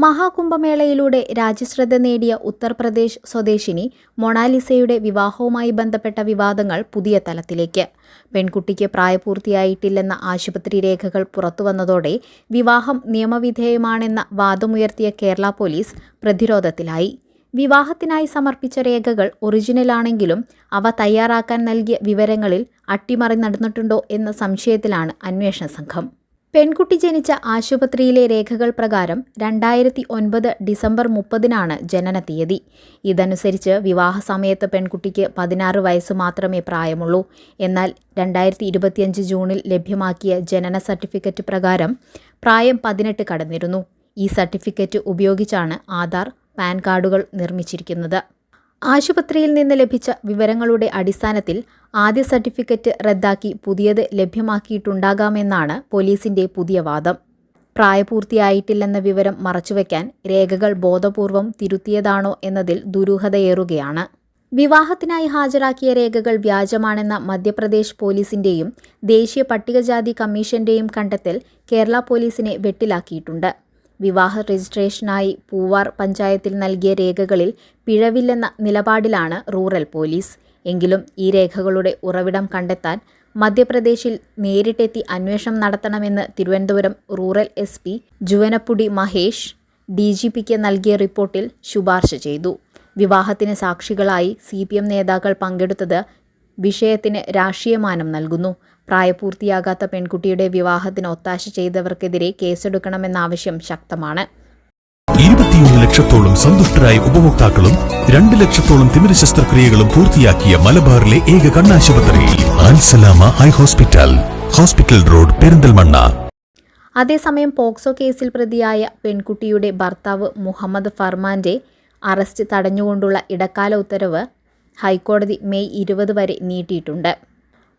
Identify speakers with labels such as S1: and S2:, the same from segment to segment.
S1: മഹാകുംഭമേളയിലൂടെ രാജ്യശ്രദ്ധ നേടിയ ഉത്തർപ്രദേശ് സ്വദേശിനി മൊണാലിസയുടെ വിവാഹവുമായി ബന്ധപ്പെട്ട വിവാദങ്ങൾ പുതിയ തലത്തിലേക്ക്. പെൺകുട്ടിക്ക് പ്രായപൂർത്തിയായിട്ടില്ലെന്ന ആശുപത്രി രേഖകൾ പുറത്തുവന്നതോടെ വിവാഹം നിയമവിധേയമാണെന്ന വാദമുയർത്തിയ കേരള പോലീസ് പ്രതിരോധത്തിലായി. വിവാഹത്തിനായി സമർപ്പിച്ച രേഖകൾ ഒറിജിനലാണെങ്കിലും അവ തയ്യാറാക്കാൻ നൽകിയ വിവരങ്ങളിൽ അട്ടിമറി നടന്നിട്ടുണ്ടോ എന്ന സംശയത്തിലാണ് അന്വേഷണ സംഘം. പെൺകുട്ടി ജനിച്ച ആശുപത്രിയിലെ രേഖകൾ പ്രകാരം 2009 ഡിസംബർ 30-നാണ് ജനന തീയതി. ഇതനുസരിച്ച് വിവാഹ സമയത്ത് പെൺകുട്ടിക്ക് 16 വയസ്സ് മാത്രമേ പ്രായമുള്ളൂ. എന്നാൽ 2025 ജൂണിൽ ലഭ്യമാക്കിയ ജനന സർട്ടിഫിക്കറ്റ് പ്രകാരം പ്രായം 18 കടന്നിരുന്നു. ഈ സർട്ടിഫിക്കറ്റ് ഉപയോഗിച്ചാണ് ആധാർ, പാൻ കാർഡുകൾ നിർമ്മിച്ചിരിക്കുന്നത്. ആശുപത്രിയിൽ നിന്ന് ലഭിച്ച വിവരങ്ങളുടെ അടിസ്ഥാനത്തിൽ ആദ്യ സർട്ടിഫിക്കറ്റ് റദ്ദാക്കി പുതിയത് ലഭ്യമാക്കിയിട്ടുണ്ടാകാമെന്നാണ് പോലീസിന്റെ പുതിയ വാദം. പ്രായപൂർത്തിയായിട്ടില്ലെന്ന വിവരം മറച്ചുവെക്കാൻ രേഖകൾ ബോധപൂർവം തിരുത്തിയതാണോ എന്നതിൽ ദുരൂഹതയേറുകയാണ്. വിവാഹത്തിനായി ഹാജരാക്കിയ രേഖകൾ വ്യാജമാണെന്ന മധ്യപ്രദേശ് പോലീസിന്റെയും ദേശീയ പട്ടികജാതി കമ്മീഷന്റെയും കണ്ടെത്തൽ കേരള പോലീസിനെ വെട്ടിലാക്കിയിട്ടുണ്ട്. വിവാഹ രജിസ്ട്രേഷനായി പൂവാർ പഞ്ചായത്തിൽ നൽകിയ രേഖകളിൽ പിഴവില്ലെന്ന നിലപാടിലാണ് റൂറൽ പോലീസ്. എങ്കിലും ഈ രേഖകളുടെ ഉറവിടം കണ്ടെത്താൻ മധ്യപ്രദേശിൽ നേരിട്ടെത്തി അന്വേഷണം നടത്തണമെന്ന് തിരുവനന്തപുരം റൂറൽ SP ജുവനപ്പുടി മഹേഷ് DGPക്ക് നൽകിയ റിപ്പോർട്ടിൽ ശുപാർശ ചെയ്തു. വിവാഹത്തിന് സാക്ഷികളായി CPM നേതാക്കൾ പങ്കെടുത്തത് വിഷയത്തിന് രാഷ്ട്രീയമാനം നൽകുന്നു. പ്രായപൂർത്തിയാകാത്ത പെൺകുട്ടിയുടെ വിവാഹത്തിന് ഒത്താശ ചെയ്തവർക്കെതിരെ കേസെടുക്കണമെന്ന ആവശ്യം ശക്തമാണ്.
S2: 21 ലക്ഷത്തോളം സന്തുഷ്ടരായ ഉപഭോക്താക്കളും 2 ലക്ഷത്തോളം തിമിര ശസ്ത്രക്രിയകളും പൂർത്തിയാക്കിയ മലബാറിലെ ഏക കണ്ണാശുപത്രി Al Salama high hospital, hospital road, Perinthalmanna.
S1: അതേസമയം പോക്സോ കേസിൽ പ്രതിയായ പെൺകുട്ടിയുടെ ഭർത്താവ് മുഹമ്മദ് ഫർമാന്റെ അറസ്റ്റ് തടഞ്ഞുകൊണ്ടുള്ള ഇടക്കാല ഉത്തരവ് ഹൈക്കോടതി മെയ് 20 വരെ നീട്ടിയിട്ടുണ്ട്.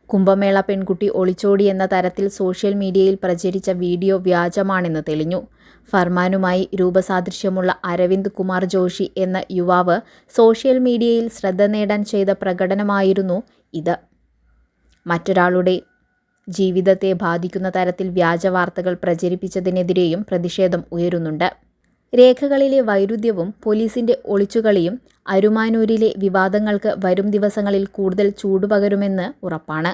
S1: കുംഭമേള പെൺകുട്ടി ഒളിച്ചോടിയെന്ന തരത്തിൽ സോഷ്യൽ മീഡിയയിൽ പ്രചരിച്ച വീഡിയോ വ്യാജമാണെന്ന് തെളിഞ്ഞു. ഫർമാനുമായി രൂപസാദൃശ്യമുള്ള അരവിന്ദ് കുമാർ ജോഷി എന്ന യുവാവ് സോഷ്യൽ മീഡിയയിൽ ശ്രദ്ധ നേടാൻ ചെയ്ത പ്രകടനമായിരുന്നു ഇത്. മറ്റൊരാളുടെ ജീവിതത്തെ ബാധിക്കുന്ന തരത്തിൽ വ്യാജ വാർത്തകൾ പ്രചരിപ്പിച്ചതിനെതിരെയും പ്രതിഷേധം ഉയരുന്നുണ്ട്. രേഖകളിലെ വൈരുദ്ധ്യവും പോലീസിന്റെ ഒളിച്ചുകളിയും അരുമാനൂരിലെ വിവാദങ്ങൾക്ക് വരും ദിവസങ്ങളിൽ കൂടുതൽ ചൂടുപകരുമെന്ന് ഉറപ്പാണ്.